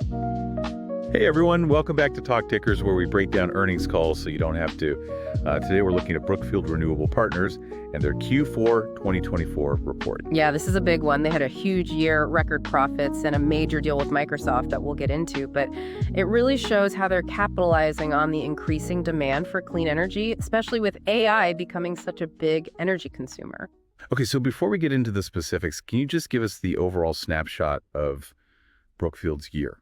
Hey everyone, welcome back to Talk Tickers, where we break down earnings calls so you don't have to. Today we're looking at Brookfield Renewable Partners and their Q4 2024 report. Yeah, this is a big one. They had a huge year, record profits, and a major deal with Microsoft that we'll get into. But it really shows how they're capitalizing on the increasing demand for clean energy, especially with AI becoming such a big energy consumer. Okay, so before we get into the specifics, can you just give us the overall snapshot of Brookfield's year?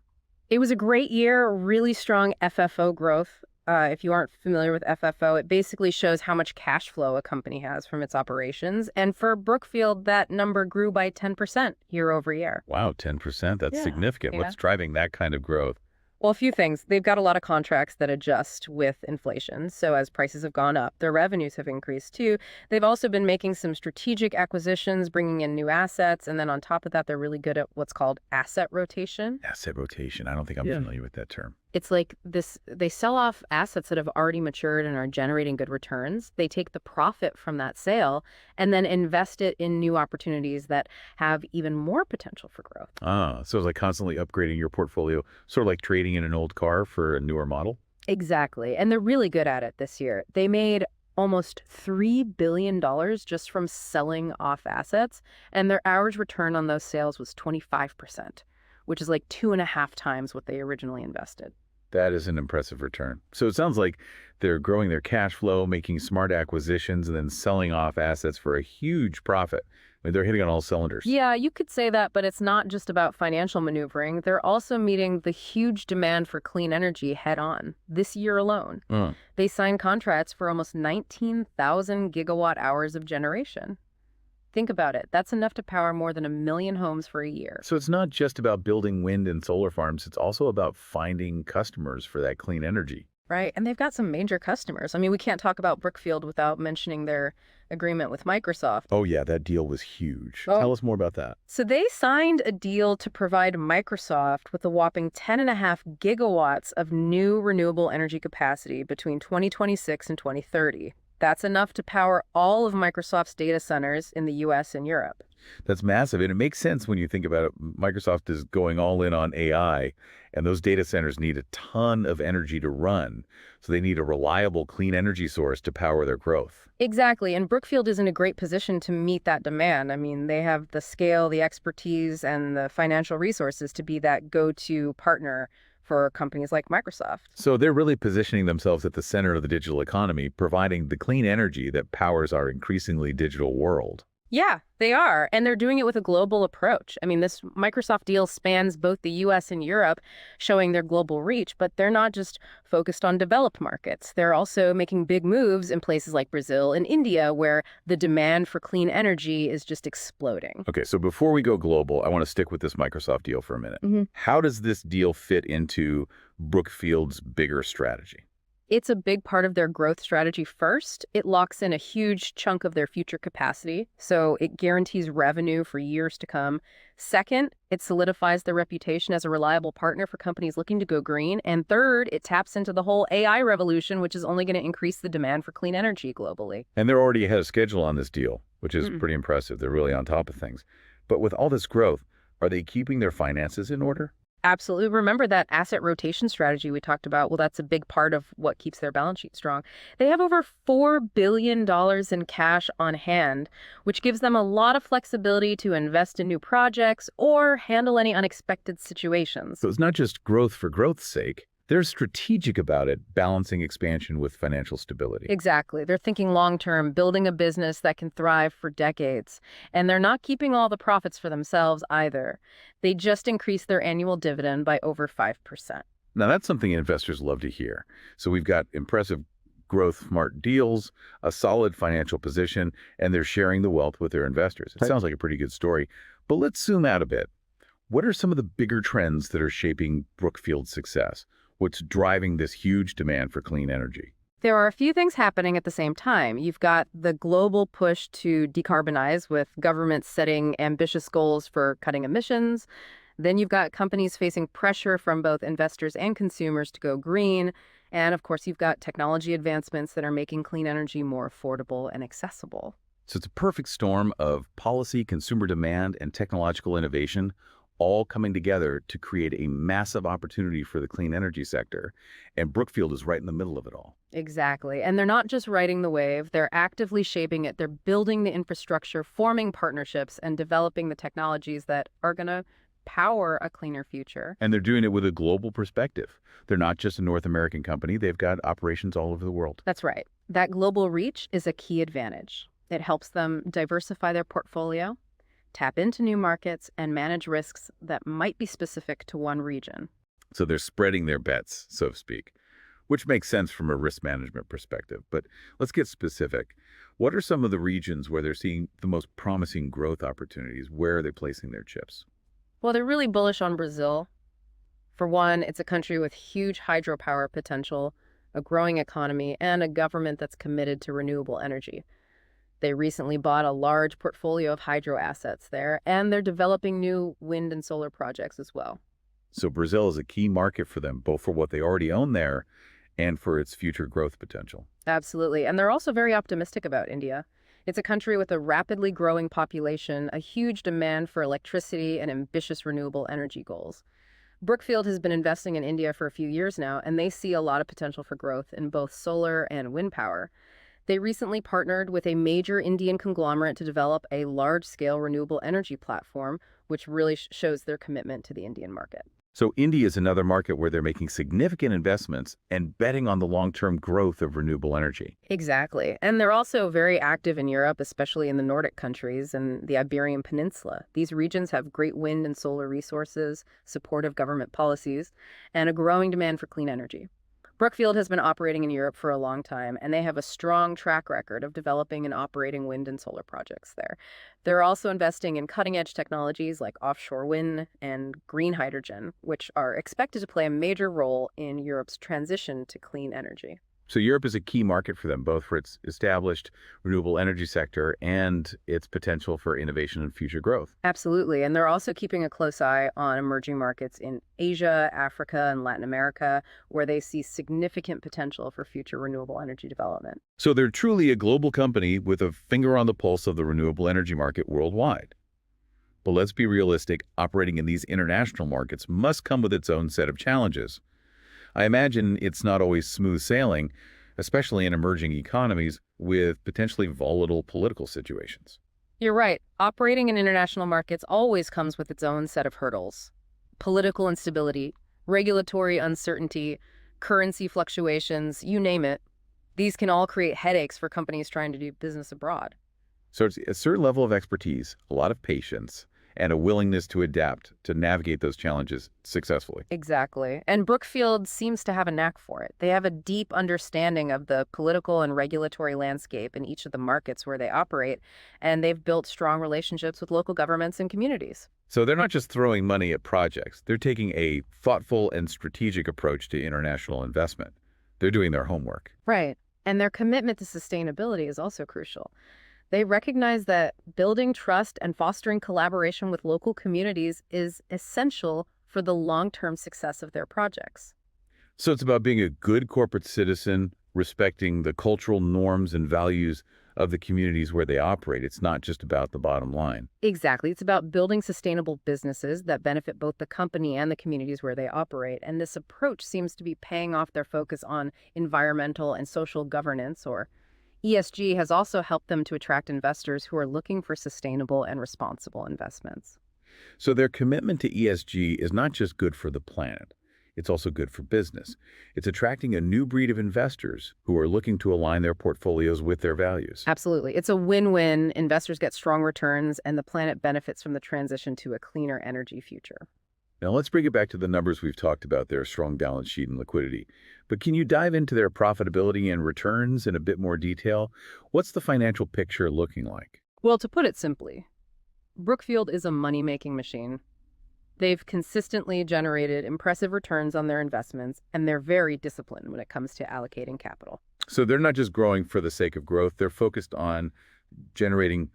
It was a great year, really strong FFO growth. If you aren't familiar with FFO, it basically shows how much cash flow a company has from its operations. And for Brookfield, that number grew by 10% year over year. Wow, 10%, that's significant. Yeah. What's driving that kind of growth? Well, a few things. They've got a lot of contracts that adjust with inflation. So as prices have gone up, their revenues have increased too. They've also been making some strategic acquisitions, bringing in new assets. And then on top of that, they're really good at what's called asset rotation. Asset rotation. I don't think I'm familiar with that term. It's like this, they sell off assets that have already matured and are generating good returns. They take the profit from that sale and then invest it in new opportunities that have even more potential for growth. So it's like constantly upgrading your portfolio, sort of like trading in an old car for a newer model? Exactly. And they're really good at it this year. They made almost $3 billion just from selling off assets, and their average return on those sales was 25%, which is like 2.5 times what they originally invested. That is an impressive return. So it sounds like they're growing their cash flow, making smart acquisitions, and then selling off assets for a huge profit. I mean, they're hitting on all cylinders. Yeah, you could say that, but it's not just about financial maneuvering. They're also meeting the huge demand for clean energy head on this year alone. They signed contracts for almost 19,000 gigawatt hours of generation. Think about it. That's enough to power more than 1 million homes for a year. So it's not just about building wind and solar farms. It's also about finding customers for that clean energy. Right. And they've got some major customers. I mean, we can't talk about Brookfield without mentioning their agreement with Microsoft. Oh, yeah, that deal was huge. Oh. Tell us more about that. So they signed a deal to provide Microsoft with a whopping 10.5 gigawatts of new renewable energy capacity between 2026 and 2030. That's enough to power all of Microsoft's data centers in the US and Europe. That's massive. And it makes sense when you think about it. Microsoft is going all in on AI, and those data centers need a ton of energy to run. So they need a reliable, clean energy source to power their growth. Exactly. And Brookfield is in a great position to meet that demand. I mean, they have the scale, the expertise, and the financial resources to be that go-to partner for companies like Microsoft. So they're really positioning themselves at the center of the digital economy, providing the clean energy that powers our increasingly digital world. Yeah, they are. And they're doing it with a global approach. I mean, this Microsoft deal spans both the US and Europe, showing their global reach, but they're not just focused on developed markets. They're also making big moves in places like Brazil and India, where the demand for clean energy is just exploding. Okay, so before we go global, I want to stick with this Microsoft deal for a minute. How does this deal fit into Brookfield's bigger strategy? It's a big part of their growth strategy first. It locks in a huge chunk of their future capacity, so it guarantees revenue for years to come. Second, it solidifies their reputation as a reliable partner for companies looking to go green. And third, it taps into the whole AI revolution, which is only going to increase the demand for clean energy globally. And they're already ahead of schedule on this deal, which is pretty impressive. They're really on top of things. But with all this growth, are they keeping their finances in order? Absolutely. Remember that asset rotation strategy we talked about? Well, that's a big part of what keeps their balance sheet strong. They have over $4 billion in cash on hand, which gives them a lot of flexibility to invest in new projects or handle any unexpected situations. So it's not just growth for growth's sake. They're strategic about it, balancing expansion with financial stability. Exactly. They're thinking long-term, building a business that can thrive for decades. And they're not keeping all the profits for themselves either. They just increased their annual dividend by over 5%. Now, that's something investors love to hear. So we've got impressive growth-smart deals, a solid financial position, and they're sharing the wealth with their investors. It sounds like a pretty good story. But let's zoom out a bit. What are some of the bigger trends that are shaping Brookfield's success? What's driving this huge demand for clean energy? There are a few things happening at the same time. You've got the global push to decarbonize, with governments setting ambitious goals for cutting emissions. Then you've got companies facing pressure from both investors and consumers to go green. And of course, you've got technology advancements that are making clean energy more affordable and accessible. So it's a perfect storm of policy, consumer demand, and technological innovation, all coming together to create a massive opportunity for the clean energy sector, and Brookfield is right in the middle of it all. Exactly. And they're not just riding the wave, they're actively shaping it. They're building the infrastructure, forming partnerships, and developing the technologies that are going to power a cleaner future. And they're doing it with a global perspective. They're not just a North American company, they've got operations all over the world. That's right. That global reach is a key advantage. It helps them diversify their portfolio, tap into new markets, and manage risks that might be specific to one region. So they're spreading their bets, so to speak, which makes sense from a risk management perspective. But let's get specific. What are some of the regions where they're seeing the most promising growth opportunities? Where are they placing their chips? Well, they're really bullish on Brazil. For one, it's a country with huge hydropower potential, a growing economy, and a government that's committed to renewable energy. They recently bought a large portfolio of hydro assets there, and they're developing new wind and solar projects as well. So Brazil is a key market for them, both for what they already own there and for its future growth potential. Absolutely. And they're also very optimistic about India. It's a country with a rapidly growing population, a huge demand for electricity, and ambitious renewable energy goals. Brookfield has been investing in India for a few years now, and they see a lot of potential for growth in both solar and wind power. They recently partnered with a major Indian conglomerate to develop a large-scale renewable energy platform, which really shows their commitment to the Indian market. So India is another market where they're making significant investments and betting on the long-term growth of renewable energy. Exactly. And they're also very active in Europe, especially in the Nordic countries and the Iberian Peninsula. These regions have great wind and solar resources, supportive government policies, and a growing demand for clean energy. Brookfield has been operating in Europe for a long time, and they have a strong track record of developing and operating wind and solar projects there. They're also investing in cutting-edge technologies like offshore wind and green hydrogen, which are expected to play a major role in Europe's transition to clean energy. So Europe is a key market for them, both for its established renewable energy sector and its potential for innovation and future growth. Absolutely. And they're also keeping a close eye on emerging markets in Asia, Africa, and Latin America, where they see significant potential for future renewable energy development. So they're truly a global company with a finger on the pulse of the renewable energy market worldwide. But let's be realistic, operating in these international markets must come with its own set of challenges. I imagine it's not always smooth sailing, especially in emerging economies with potentially volatile political situations. You're right. Operating in international markets always comes with its own set of hurdles. Political instability, regulatory uncertainty, currency fluctuations, you name it. These can all create headaches for companies trying to do business abroad. So it's a certain level of expertise, a lot of patience, and a willingness to adapt to navigate those challenges successfully. Exactly. And Brookfield seems to have a knack for it. They have a deep understanding of the political and regulatory landscape in each of the markets where they operate, and they've built strong relationships with local governments and communities. So they're not just throwing money at projects. They're taking a thoughtful and strategic approach to international investment. They're doing their homework. Right. And their commitment to sustainability is also crucial. They recognize that building trust and fostering collaboration with local communities is essential for the long-term success of their projects. So it's about being a good corporate citizen, respecting the cultural norms and values of the communities where they operate. It's not just about the bottom line. Exactly. It's about building sustainable businesses that benefit both the company and the communities where they operate. And this approach seems to be paying off. Their focus on environmental and social governance, or ESG, has also helped them to attract investors who are looking for sustainable and responsible investments. So their commitment to ESG is not just good for the planet. It's also good for business. It's attracting a new breed of investors who are looking to align their portfolios with their values. Absolutely. It's a win-win. Investors get strong returns, and the planet benefits from the transition to a cleaner energy future. Now let's bring it back to the numbers we've talked about, their strong balance sheet and liquidity. But can you dive into their profitability and returns in a bit more detail? What's the financial picture looking like? Well, to put it simply, Brookfield is a money-making machine. They've consistently generated impressive returns on their investments, and they're very disciplined when it comes to allocating capital. So they're not just growing for the sake of growth. They're focused on generating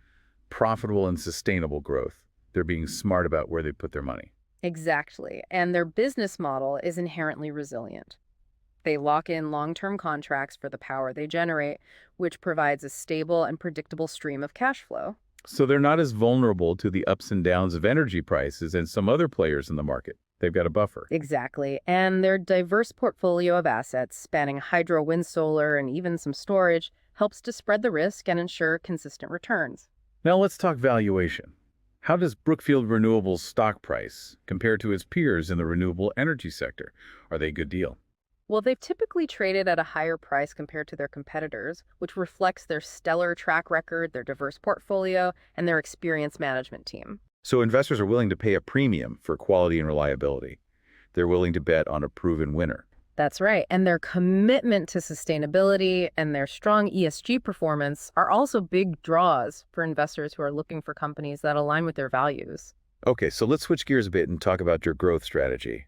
profitable and sustainable growth. They're being smart about where they put their money. Exactly. And their business model is inherently resilient. They lock in long-term contracts for the power they generate, which provides a stable and predictable stream of cash flow. So they're not as vulnerable to the ups and downs of energy prices and some other players in the market. They've got a buffer. Exactly. And their diverse portfolio of assets, spanning hydro, wind, solar, and even some storage, helps to spread the risk and ensure consistent returns. Now let's talk valuation. How does Brookfield Renewable's stock price compare to its peers in the renewable energy sector? Are they a good deal? Well, they've typically traded at a higher price compared to their competitors, which reflects their stellar track record, their diverse portfolio, and their experienced management team. So investors are willing to pay a premium for quality and reliability. They're willing to bet on a proven winner. That's right. And their commitment to sustainability and their strong ESG performance are also big draws for investors who are looking for companies that align with their values. Okay, so let's switch gears a bit and talk about your growth strategy.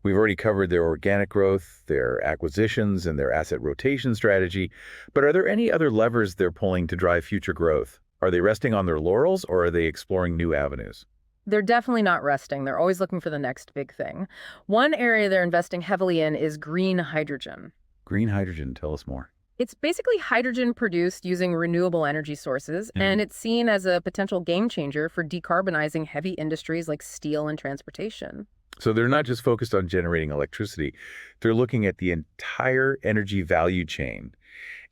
We've already covered their organic growth, their acquisitions, and their asset rotation strategy. But are there any other levers they're pulling to drive future growth? Are they resting on their laurels, or are they exploring new avenues? They're definitely not resting. They're always looking for the next big thing. One area they're investing heavily in is green hydrogen. Green hydrogen, tell us more. It's basically hydrogen produced using renewable energy sources, and it's seen as a potential game changer for decarbonizing heavy industries like steel and transportation. So they're not just focused on generating electricity. They're looking at the entire energy value chain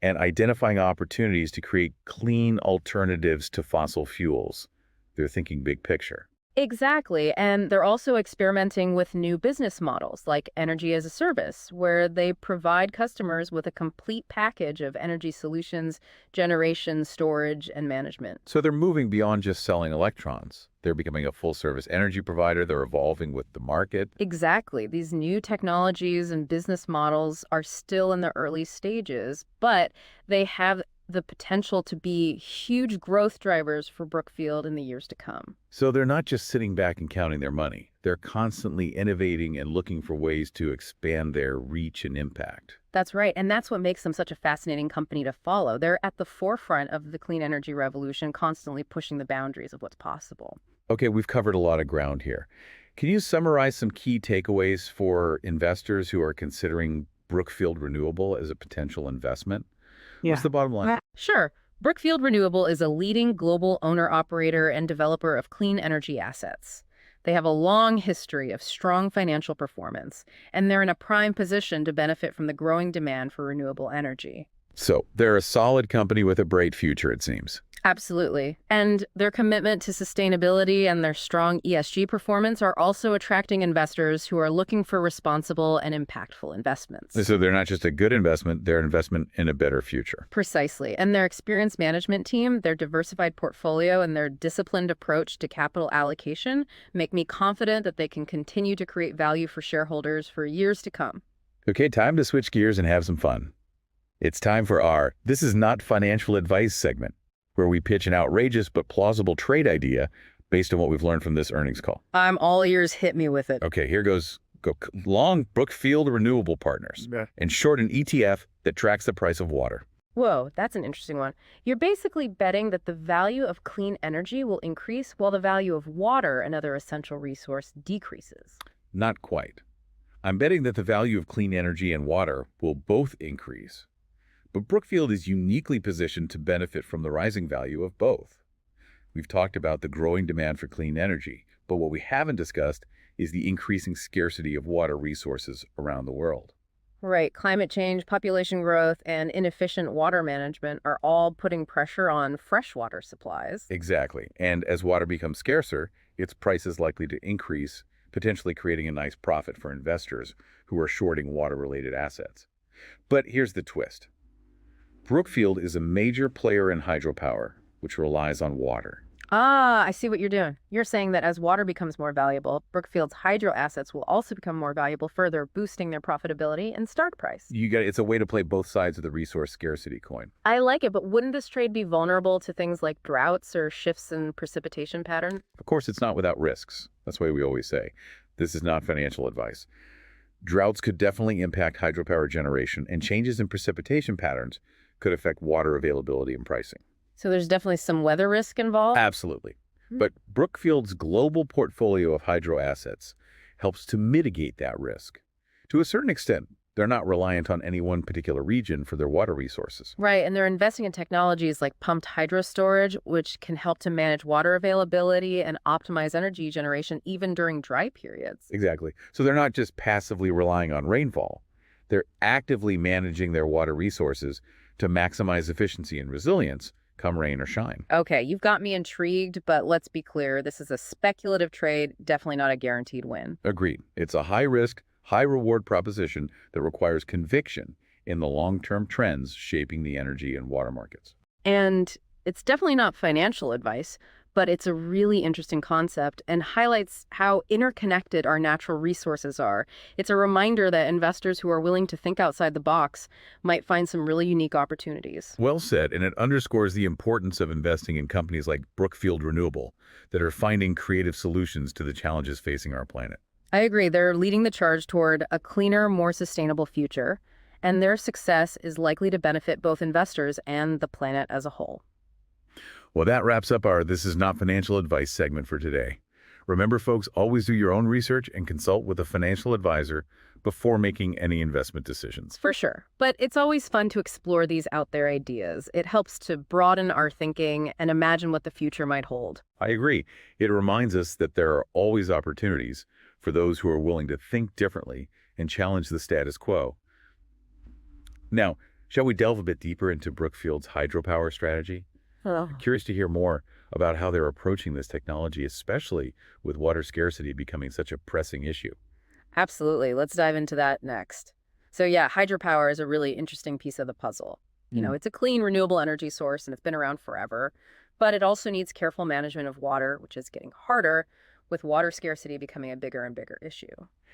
and identifying opportunities to create clean alternatives to fossil fuels. They're thinking big picture. Exactly. And they're also experimenting with new business models like energy as a service, where they provide customers with a complete package of energy solutions, generation, storage, and management. So they're moving beyond just selling electrons. They're becoming a full-service energy provider. They're evolving with the market. Exactly. These new technologies and business models are still in the early stages, but they have the potential to be huge growth drivers for Brookfield in the years to come. So they're not just sitting back and counting their money. They're constantly innovating and looking for ways to expand their reach and impact. That's right. And that's what makes them such a fascinating company to follow. They're at the forefront of the clean energy revolution, constantly pushing the boundaries of what's possible. Okay, we've covered a lot of ground here. Can you summarize some key takeaways for investors who are considering Brookfield Renewable as a potential investment? What's the bottom line? Sure. Brookfield Renewable is a leading global owner-operator and developer of clean energy assets. They have a long history of strong financial performance, and they're in a prime position to benefit from the growing demand for renewable energy. So they're a solid company with a bright future, it seems. Absolutely. And their commitment to sustainability and their strong ESG performance are also attracting investors who are looking for responsible and impactful investments. So they're not just a good investment, they're an investment in a better future. Precisely. And their experienced management team, their diversified portfolio, and their disciplined approach to capital allocation make me confident that they can continue to create value for shareholders for years to come. Okay, time to switch gears and have some fun. It's time for our This Is Not Financial Advice segment, where we pitch an outrageous but plausible trade idea based on what we've learned from this earnings call. I'm all ears. Hit me with it. Okay, here goes. Go long Brookfield Renewable Partners. Yeah. In short, an ETF that tracks the price of water. Whoa, that's an interesting one. You're basically betting that the value of clean energy will increase while the value of water, another essential resource, decreases. Not quite. I'm betting that the value of clean energy and water will both increase. But Brookfield is uniquely positioned to benefit from the rising value of both. We've talked about the growing demand for clean energy, but what we haven't discussed is the increasing scarcity of water resources around the world. Right. Climate change, population growth, and inefficient water management are all putting pressure on freshwater supplies. Exactly. And as water becomes scarcer, its price is likely to increase, potentially creating a nice profit for investors who are shorting water-related assets. But here's the twist. Brookfield is a major player in hydropower, which relies on water. Ah, I see what you're doing. You're saying that as water becomes more valuable, Brookfield's hydro assets will also become more valuable, further boosting their profitability and stock price. It's a way to play both sides of the resource scarcity coin. I like it, but wouldn't this trade be vulnerable to things like droughts or shifts in precipitation patterns? Of course, it's not without risks. That's why we always say, this is not financial advice. Droughts could definitely impact hydropower generation, and changes in precipitation patterns could affect water availability and pricing. So there's definitely some weather risk involved? Absolutely. But Brookfield's global portfolio of hydro assets helps to mitigate that risk. To a certain extent, They're not reliant on any one particular region for their water resources. Right, and they're investing in technologies like pumped hydro storage, which can help to manage water availability and optimize energy generation even during dry periods. Exactly. So they're not just passively relying on rainfall. They're actively managing their water resources to maximize efficiency and resilience, come rain or shine. Okay, you've got me intrigued, but let's be clear. This is a speculative trade, definitely not a guaranteed win. Agreed. It's a high-risk, high-reward proposition that requires conviction in the long-term trends shaping the energy and water markets. And it's definitely not financial advice, but it's a really interesting concept and highlights how interconnected our natural resources are. It's a reminder that investors who are willing to think outside the box might find some really unique opportunities. Well said, and it underscores the importance of investing in companies like Brookfield Renewable that are finding creative solutions to the challenges facing our planet. I agree. They're leading the charge toward a cleaner, more sustainable future, and their success is likely to benefit both investors and the planet as a whole. Well, that wraps up our This Is Not Financial Advice segment for today. Remember, folks, always do your own research and consult with a financial advisor before making any investment decisions. For sure. But it's always fun to explore these out there ideas. It helps to broaden our thinking and imagine what the future might hold. I agree. It reminds us that there are always opportunities for those who are willing to think differently and challenge the status quo. Now, shall we delve a bit deeper into Brookfield's hydropower strategy? Oh. Curious to hear more about how they're approaching this technology, especially with water scarcity becoming such a pressing issue. Absolutely. Let's dive into that next. So yeah, hydropower is a really interesting piece of the puzzle. It's a clean, renewable energy source, and it's been around forever, but it also needs careful management of water, which is getting harder with water scarcity becoming a bigger and bigger issue.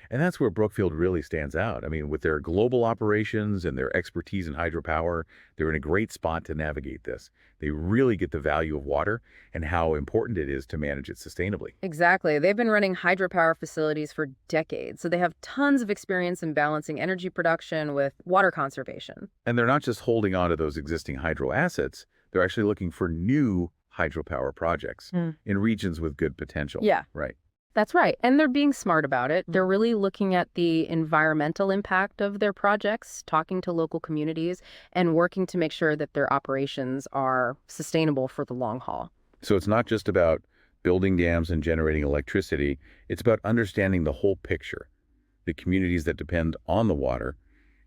And that's where Brookfield really stands out. I mean, with their global operations and their expertise in hydropower, they're in a great spot to navigate this. They really get the value of water and how important it is to manage it sustainably. Exactly. They've been running hydropower facilities for decades, so they have tons of experience in balancing energy production with water conservation. And they're not just holding on to those existing hydro assets, they're actually looking for new hydropower projects in regions with good potential. Yeah. Right. That's right. And they're being smart about it. They're really looking at the environmental impact of their projects, talking to local communities, and working to make sure that their operations are sustainable for the long haul. So it's not just about building dams and generating electricity. It's about understanding the whole picture, the communities that depend on the water,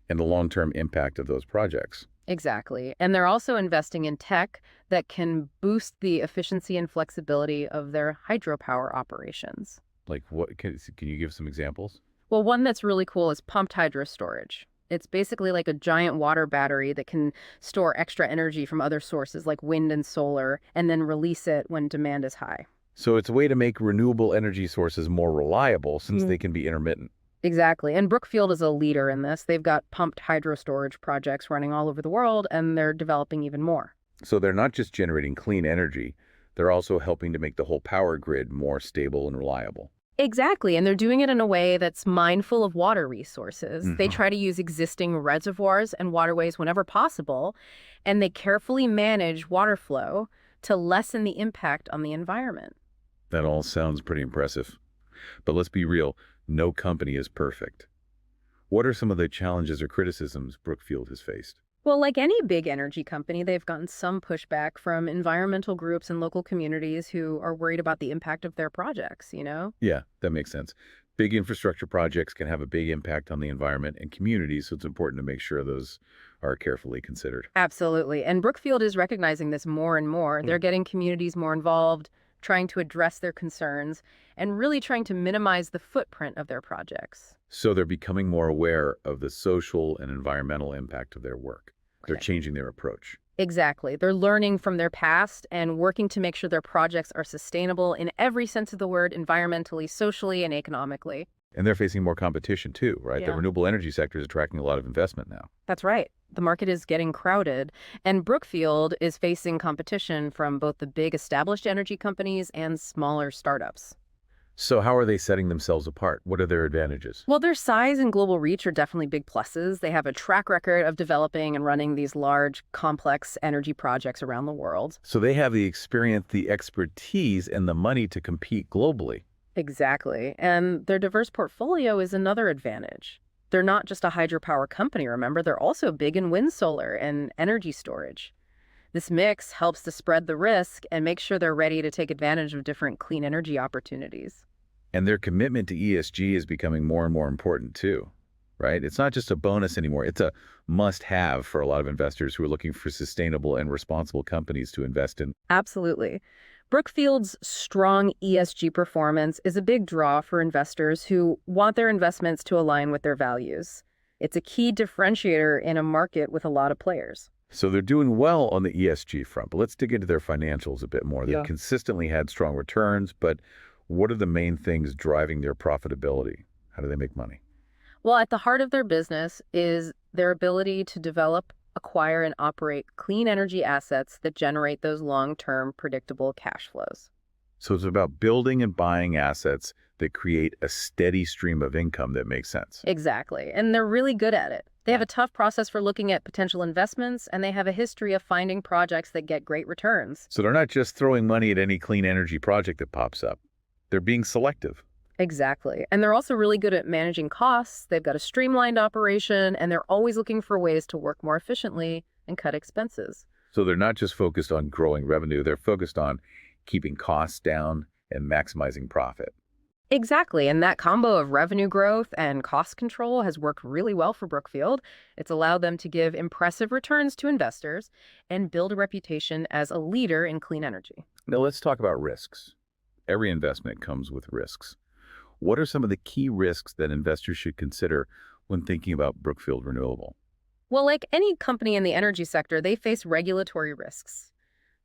and the long-term impact of those projects. Exactly. And they're also investing in tech that can boost the efficiency and flexibility of their hydropower operations. Like what? Can you give some examples? Well, one that's really cool is pumped hydro storage. It's basically like a giant water battery that can store extra energy from other sources like wind and solar and then release it when demand is high. So it's a way to make renewable energy sources more reliable since they can be intermittent. Exactly. And Brookfield is a leader in this. They've got pumped hydro storage projects running all over the world, and they're developing even more. So they're not just generating clean energy, they're also helping to make the whole power grid more stable and reliable. Exactly. And they're doing it in a way that's mindful of water resources. They try to use existing reservoirs and waterways whenever possible, and they carefully manage water flow to lessen the impact on the environment. That all sounds pretty impressive. But let's be real, no company is perfect. What are some of the challenges or criticisms Brookfield has faced? Well, like any big energy company, they've gotten some pushback from environmental groups and local communities who are worried about the impact of their projects. Yeah, that makes sense. Big infrastructure projects can have a big impact on the environment and communities, so it's important to make sure those are carefully considered. Absolutely. And Brookfield is recognizing this more and more. They're getting communities more involved, trying to address their concerns, and really trying to minimize the footprint of their projects. So they're becoming more aware of the social and environmental impact of their work. They're Okay. changing their approach. Exactly. They're learning from their past and working to make sure their projects are sustainable in every sense of the word, environmentally, socially, and economically. And they're facing more competition too, right? The Yeah. renewable energy sector is attracting a lot of investment now. That's right. The market is getting crowded, and Brookfield is facing competition from both the big established energy companies and smaller startups. So how are they setting themselves apart? What are their advantages? Well, their size and global reach are definitely big pluses. They have a track record of developing and running these large, complex energy projects around the world. So they have the experience, the expertise, and the money to compete globally. Exactly. And their diverse portfolio is another advantage. They're not just a hydropower company, remember? They're also big in wind, solar, and energy storage. This mix helps to spread the risk and make sure they're ready to take advantage of different clean energy opportunities. And their commitment to ESG is becoming more and more important too, right? It's not just a bonus anymore. It's a must-have for a lot of investors who are looking for sustainable and responsible companies to invest in. Absolutely. Brookfield's strong ESG performance is a big draw for investors who want their investments to align with their values. It's a key differentiator in a market with a lot of players. So they're doing well on the ESG front, but let's dig into their financials a bit more. They've Yeah. consistently had strong returns, but what are the main things driving their profitability? How do they make money? Well, at the heart of their business is their ability to develop, acquire, and operate clean energy assets that generate those long-term, predictable cash flows. So it's about building and buying assets that create a steady stream of income that makes sense. Exactly. And they're really good at it. They have a tough process for looking at potential investments, and they have a history of finding projects that get great returns. So they're not just throwing money at any clean energy project that pops up. They're being selective. Exactly. And they're also really good at managing costs. They've got a streamlined operation, and they're always looking for ways to work more efficiently and cut expenses. So they're not just focused on growing revenue, they're focused on keeping costs down and maximizing profit. Exactly. And that combo of revenue growth and cost control has worked really well for Brookfield. It's allowed them to give impressive returns to investors and build a reputation as a leader in clean energy. Now let's talk about risks. Every investment comes with risks. What are some of the key risks that investors should consider when thinking about Brookfield Renewable? Well, like any company in the energy sector, they face regulatory risks.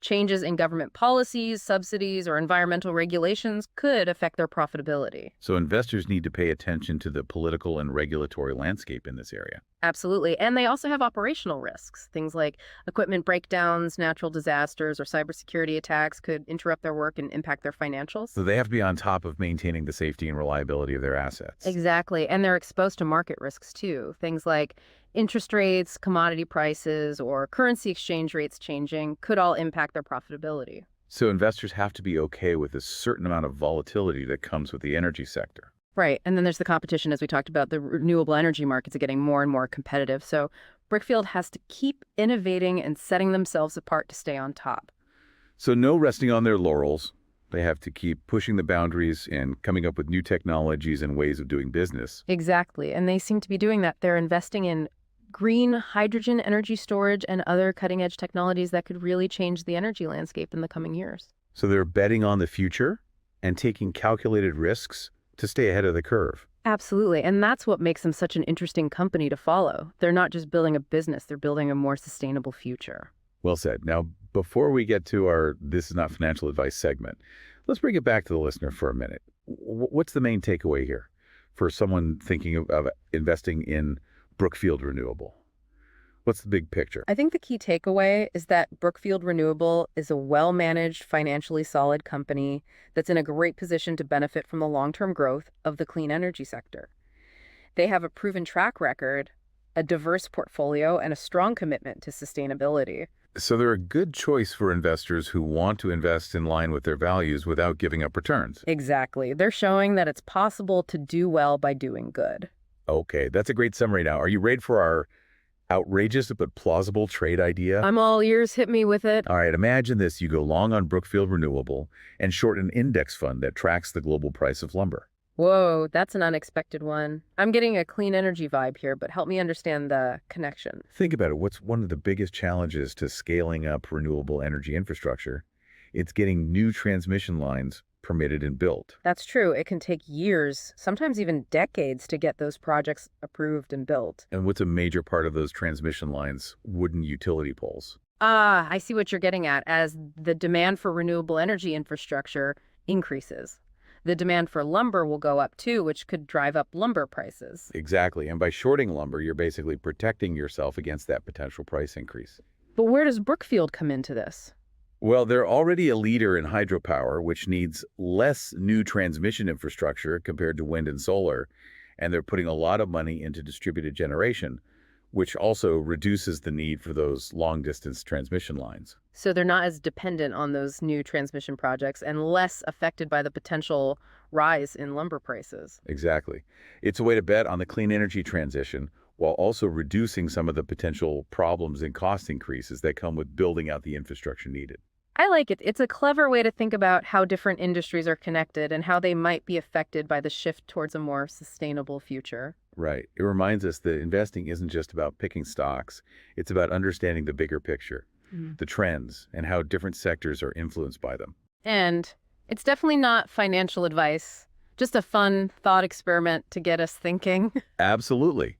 Changes in government policies, subsidies, or environmental regulations could affect their profitability. So investors need to pay attention to the political and regulatory landscape in this area. Absolutely. And they also have operational risks. Things like equipment breakdowns, natural disasters, or cybersecurity attacks could interrupt their work and impact their financials. So they have to be on top of maintaining the safety and reliability of their assets. Exactly. And they're exposed to market risks too. Things like interest rates, commodity prices, or currency exchange rates changing could all impact their profitability. So investors have to be okay with a certain amount of volatility that comes with the energy sector. Right. And then there's the competition, as we talked about. The renewable energy markets are getting more and more competitive. So Brookfield has to keep innovating and setting themselves apart to stay on top. So no resting on their laurels. They have to keep pushing the boundaries and coming up with new technologies and ways of doing business. Exactly. And they seem to be doing that. They're investing in green hydrogen energy storage and other cutting-edge technologies that could really change the energy landscape in the coming years. So they're betting on the future and taking calculated risks to stay ahead of the curve. Absolutely. And that's what makes them such an interesting company to follow. They're not just building a business, they're building a more sustainable future. Well said. Now, before we get to our This Is Not Financial Advice segment, let's bring it back to the listener for a minute. What's the main takeaway here for someone thinking of investing in Brookfield Renewable? What's the big picture? I think the key takeaway is that Brookfield Renewable is a well-managed, financially solid company that's in a great position to benefit from the long-term growth of the clean energy sector. They have a proven track record, a diverse portfolio, and a strong commitment to sustainability. So they're a good choice for investors who want to invest in line with their values without giving up returns. Exactly. They're showing that it's possible to do well by doing good. Okay, that's a great summary now. Are you ready for our outrageous but plausible trade idea? I'm all ears, hit me with it. All right, imagine this. You go long on Brookfield Renewable and short an index fund that tracks the global price of lumber. Whoa, that's an unexpected one. I'm getting a clean energy vibe here, but help me understand the connection. Think about it. What's one of the biggest challenges to scaling up renewable energy infrastructure? It's getting new transmission lines permitted and built. That's true. It can take years, sometimes even decades, to get those projects approved and built. And what's a major part of those transmission lines? Wooden utility poles. Ah, I see what you're getting at. As the demand for renewable energy infrastructure increases, the demand for lumber will go up too, which could drive up lumber prices. Exactly. And by shorting lumber, you're basically protecting yourself against that potential price increase. But where does Brookfield come into this? Well, they're already a leader in hydropower, which needs less new transmission infrastructure compared to wind and solar, and they're putting a lot of money into distributed generation, which also reduces the need for those long-distance transmission lines. So they're not as dependent on those new transmission projects and less affected by the potential rise in lumber prices. Exactly. It's a way to bet on the clean energy transition while also reducing some of the potential problems and cost increases that come with building out the infrastructure needed. I like it. It's a clever way to think about how different industries are connected and how they might be affected by the shift towards a more sustainable future. Right. It reminds us that investing isn't just about picking stocks. It's about understanding the bigger picture, the trends, and how different sectors are influenced by them. And it's definitely not financial advice, just a fun thought experiment to get us thinking. Absolutely.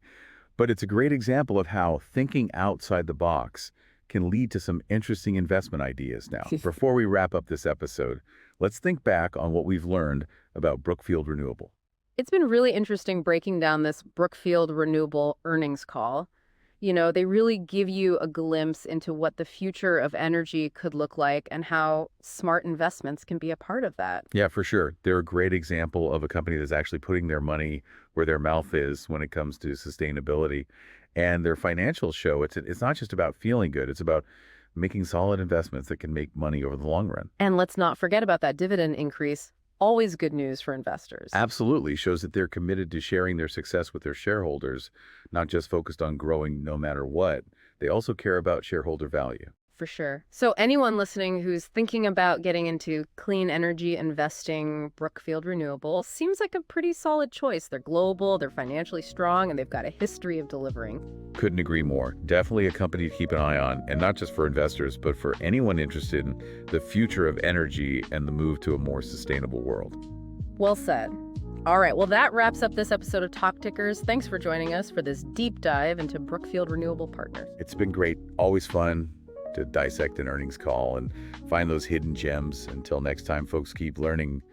But it's a great example of how thinking outside the box can lead to some interesting investment ideas now. Before we wrap up this episode, let's think back on what we've learned about Brookfield Renewable. It's been really interesting breaking down this Brookfield Renewable earnings call. You know, they really give you a glimpse into what the future of energy could look like and how smart investments can be a part of that. Yeah, for sure. They're a great example of a company that's actually putting their money where their mouth is when it comes to sustainability. And their financials show it's not just about feeling good. It's about making solid investments that can make money over the long run. And let's not forget about that dividend increase. Always good news for investors. Absolutely. Shows that they're committed to sharing their success with their shareholders, not just focused on growing no matter what. They also care about shareholder value. For sure. So anyone listening who's thinking about getting into clean energy investing, Brookfield Renewable seems like a pretty solid choice. They're global, they're financially strong, and they've got a history of delivering. Couldn't agree more. Definitely a company to keep an eye on, and not just for investors, but for anyone interested in the future of energy and the move to a more sustainable world. Well said. All right, well, that wraps up this episode of Talk Tickers. Thanks for joining us for this deep dive into Brookfield Renewable Partners. It's been great. Always fun to dissect an earnings call and find those hidden gems. Until next time, folks, keep learning,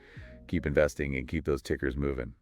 keep investing, and keep those tickers moving.